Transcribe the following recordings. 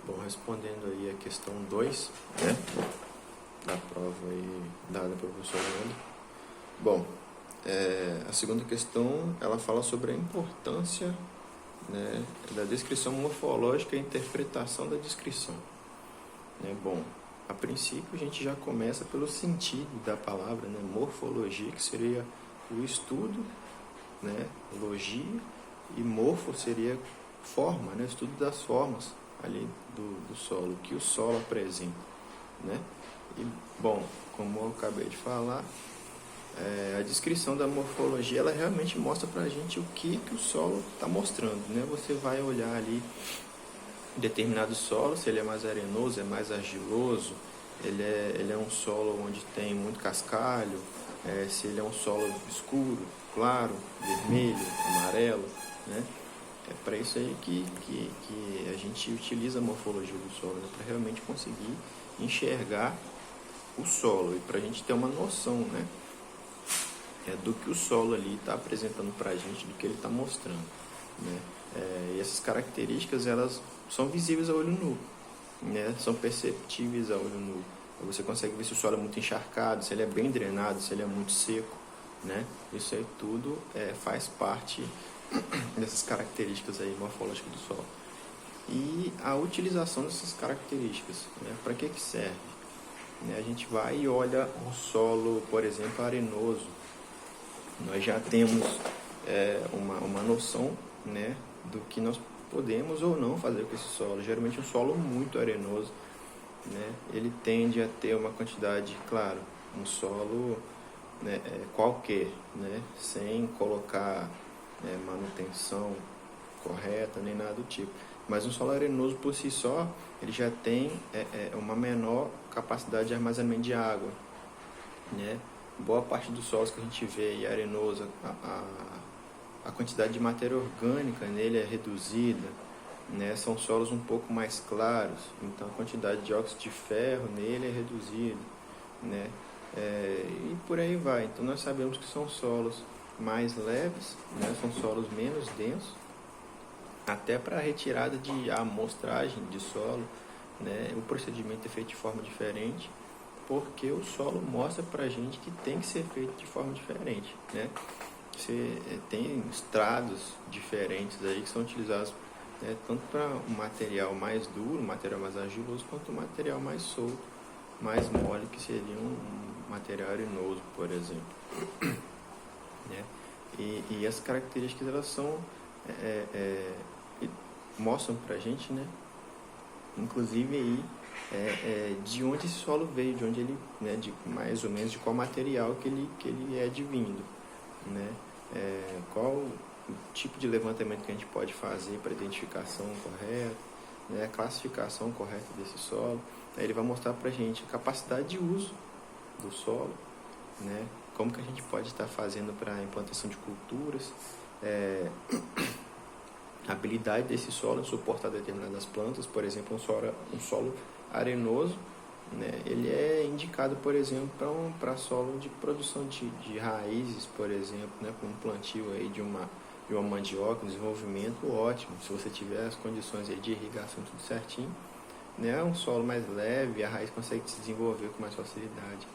Bom, respondendo aí a questão 2, né, da prova aí dada pelo professor Leandro. Bom, a segunda questão, ela fala sobre a importância, né, da descrição morfológica e interpretação da descrição. Bom, a princípio a gente já começa pelo sentido da palavra, né, morfologia, que seria o estudo, né, logia, e morfo seria forma, né, o estudo das formas ali do solo, o que o solo apresenta, né? E, bom, como eu acabei de falar, a descrição da morfologia, ela realmente mostra pra gente o que o solo está mostrando, né? Você vai olhar ali determinado solo, se ele é mais arenoso, é mais argiloso, ele é um solo onde tem muito cascalho, se ele é um solo escuro, claro, vermelho, amarelo, né? É para isso aí que a gente utiliza a morfologia do solo, né? Para realmente conseguir enxergar o solo e para a gente ter uma noção, né? Do que o solo ali está apresentando para a gente, do que ele está mostrando, né? E essas características, elas são visíveis a olho nu, né? São perceptíveis a olho nu. Você consegue ver se o solo é muito encharcado, se ele é bem drenado, se ele é muito seco, né? Isso aí tudo faz parte dessas características aí morfológicas do solo. E a utilização dessas características, né? Para que serve? A gente vai e olha um solo, por exemplo, arenoso. Nós já temos uma noção, né, do que nós podemos ou não fazer com esse solo. Geralmente um solo muito arenoso, né, ele tende a ter uma quantidade, claro, um solo, né, qualquer, né, sem colocar manutenção correta nem nada do tipo. Mas um solo arenoso por si só, ele já tem uma menor capacidade de armazenamento de água, né? Boa parte dos solos que a gente vê aí arenoso, a quantidade de matéria orgânica nele é reduzida, né? São solos um pouco mais claros, então a quantidade de óxido de ferro nele é reduzida, né? E por aí vai. Então nós sabemos que são solos mais leves, né? São solos menos densos, até para a retirada de amostragem de solo, né? O procedimento é feito de forma diferente, porque o solo mostra para a gente que tem que ser feito de forma diferente, né? Você tem estrados diferentes aí que são utilizados, né, tanto para um material mais duro, um material mais argiloso, quanto um material mais solto, mais mole, que seria um material arenoso, por exemplo, né? E as características, elas são mostram para a gente, né, inclusive aí de onde esse solo veio, de onde ele, né, de mais ou menos de qual material que ele é advindo, né? Qual o tipo de levantamento que a gente pode fazer para a identificação correta, né, a classificação correta desse solo. Aí ele vai mostrar para a gente a capacidade de uso do solo, né, como que a gente pode estar fazendo para a implantação de culturas, a habilidade desse solo em suportar determinadas plantas. Por exemplo, um solo arenoso, né, ele é indicado, por exemplo, para solo de produção de raízes, por exemplo, né, com um plantio aí de uma mandioca, um desenvolvimento ótimo, se você tiver as condições aí de irrigação tudo certinho, né, um solo mais leve, a raiz consegue se desenvolver com mais facilidade,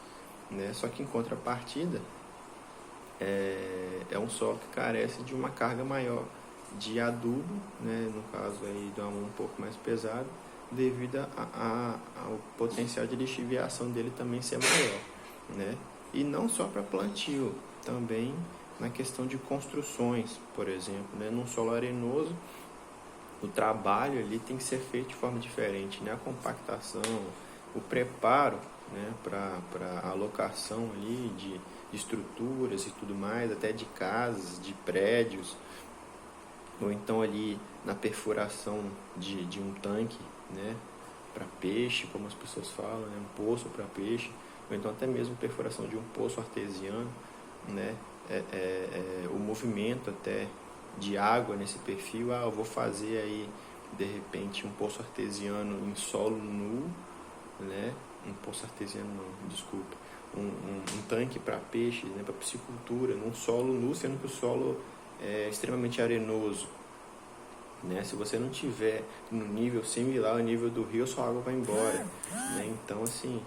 né. Só que em contrapartida, é um solo que carece de uma carga maior de adubo, né, no caso aí de um pouco mais pesado, devido ao potencial de lixiviação dele também ser maior, né? E não só para plantio, também na questão de construções, por exemplo, né? Num solo arenoso, o trabalho ali tem que ser feito de forma diferente, né? A compactação, o preparo, né, para a alocação ali de estruturas e tudo mais, até de casas, de prédios, ou então ali na perfuração de um tanque, né, para peixe, como as pessoas falam, né, um poço para peixe, ou então até mesmo perfuração de um poço artesiano, né, o movimento até de água nesse perfil. Eu vou fazer aí de repente um poço artesiano em solo nu, né, um poço artesiano não, desculpa, um tanque para peixe, né, para piscicultura, num solo nu, sendo que o solo é extremamente arenoso, né? Se você não tiver no nível similar ao nível do rio, sua água vai embora, né? Então, assim,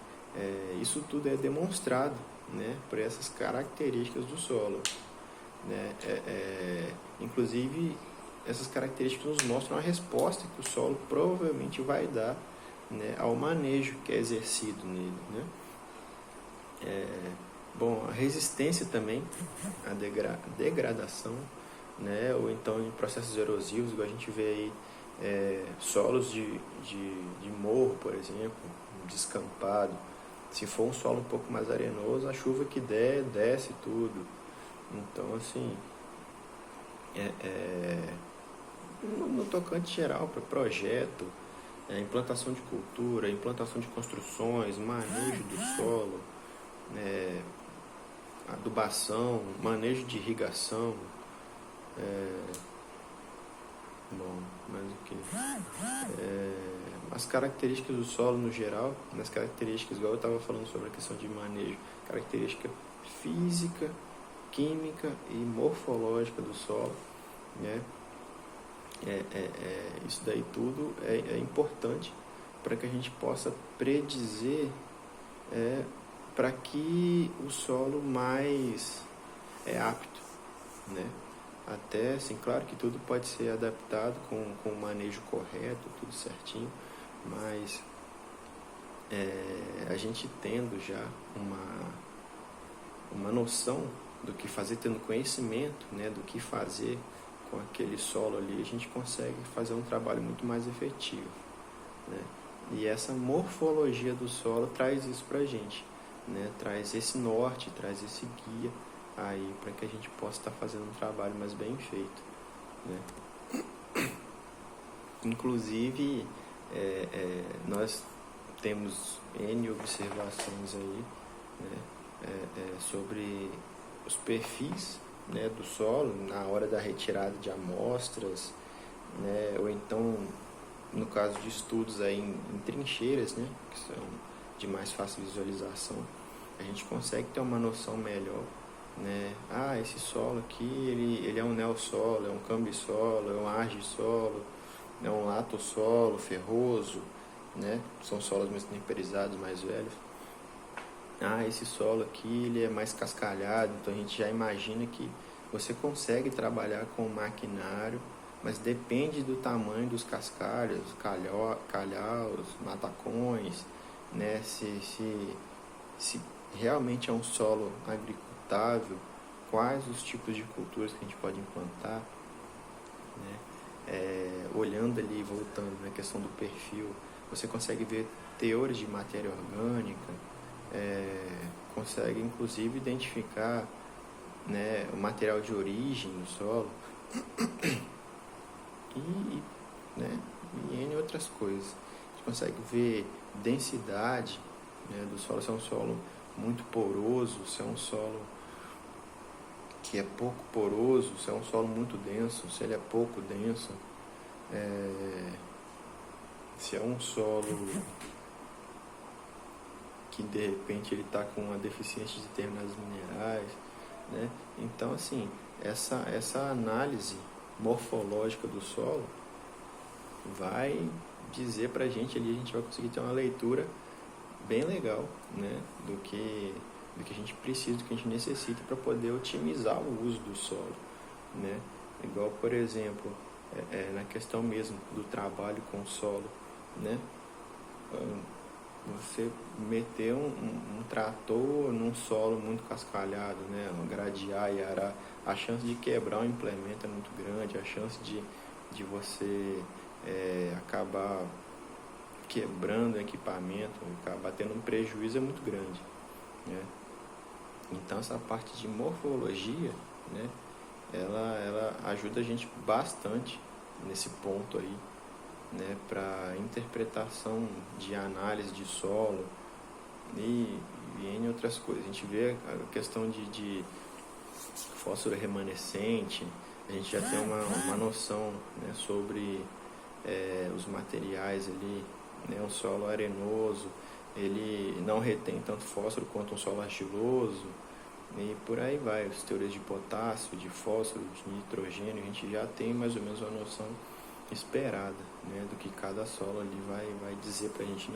isso tudo é demonstrado, né, por essas características do solo, né? Inclusive, essas características nos mostram a resposta que o solo provavelmente vai dar, né, ao manejo que é exercido nele, né? Bom, a resistência também à degradação, né, ou então em processos erosivos, igual a gente vê aí, solos de morro, por exemplo, descampado. Se for um solo um pouco mais arenoso, a chuva que der, desce tudo. Então, assim, no tocante geral para projeto, implantação de cultura, implantação de construções, manejo do solo, adubação, manejo de irrigação, bom, mas o que? As características do solo no geral, nas características, igual eu estava falando sobre a questão de manejo, característica física, química e morfológica do solo, né? Isso daí tudo é importante para que a gente possa predizer para que o solo mais é apto, né? Até, assim, claro que tudo pode ser adaptado com o manejo correto, tudo certinho, mas a gente tendo já uma noção do que fazer, tendo conhecimento, né, do que fazer com aquele solo ali, a gente consegue fazer um trabalho muito mais efetivo, né? E essa morfologia do solo traz isso para a gente, né? Traz esse norte, traz esse guia aí para que a gente possa estar fazendo um trabalho mais bem feito, né? Inclusive, nós temos N observações aí, né, sobre os perfis, né, do solo na hora da retirada de amostras, né, ou então, no caso de estudos aí em trincheiras, né, que são de mais fácil visualização, a gente consegue ter uma noção melhor, né? Esse solo aqui, ele é um neossolo, é um cambissolo, é um argissolo, é um latossolo, ferroso, né? São solos mais temperizados, mais velhos. Esse solo aqui, ele é mais cascalhado, então a gente já imagina que você consegue trabalhar com maquinário, mas depende do tamanho dos cascalhos, calhaus, matacões, né? Se realmente é um solo agricultável, quais os tipos de culturas que a gente pode implantar, né? Olhando ali, voltando na questão do perfil, você consegue ver teores de matéria orgânica, consegue inclusive identificar, né, o material de origem do solo né, e N outras coisas. A gente consegue ver densidade, né, do solo, se é um solo muito poroso, se é um solo que é pouco poroso, se é um solo muito denso, se ele é pouco denso, se é um solo que de repente ele está com uma deficiência de determinados minerais, né? Então, assim, essa análise morfológica do solo vai dizer para a gente ali, a gente vai conseguir ter uma leitura bem legal, né, do que a gente precisa, do que a gente necessita para poder otimizar o uso do solo, né? Igual, por exemplo, na questão mesmo do trabalho com o solo, né? Você meter um trator num solo muito cascalhado, né, gradear e arar, a chance de quebrar um implemento é muito grande, a chance de você acabar quebrando o equipamento, acabar tendo um prejuízo é muito grande, né? Então essa parte de morfologia, né, ela ajuda a gente bastante nesse ponto aí, né, para interpretação de análise de solo e N outras coisas. A gente vê a questão de fósforo remanescente, a gente já tem uma noção, né, sobre os materiais ali, né, um solo arenoso, ele não retém tanto fósforo quanto um solo argiloso, e por aí vai, as teorias de potássio, de fósforo, de nitrogênio, a gente já tem mais ou menos uma noção esperada, né, do que cada solo ali vai dizer para a gente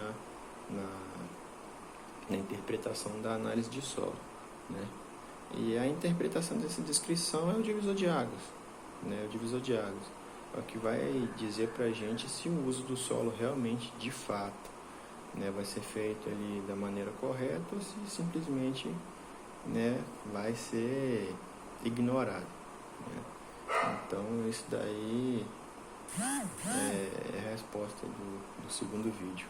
na interpretação da análise de solo, né? E a interpretação dessa descrição é o divisor de águas, né? O divisor de águas é o que vai dizer para a gente se o uso do solo realmente, de fato, né, vai ser feito ali da maneira correta ou se simplesmente, né, vai ser ignorado, né? Então isso daí é a resposta do segundo vídeo.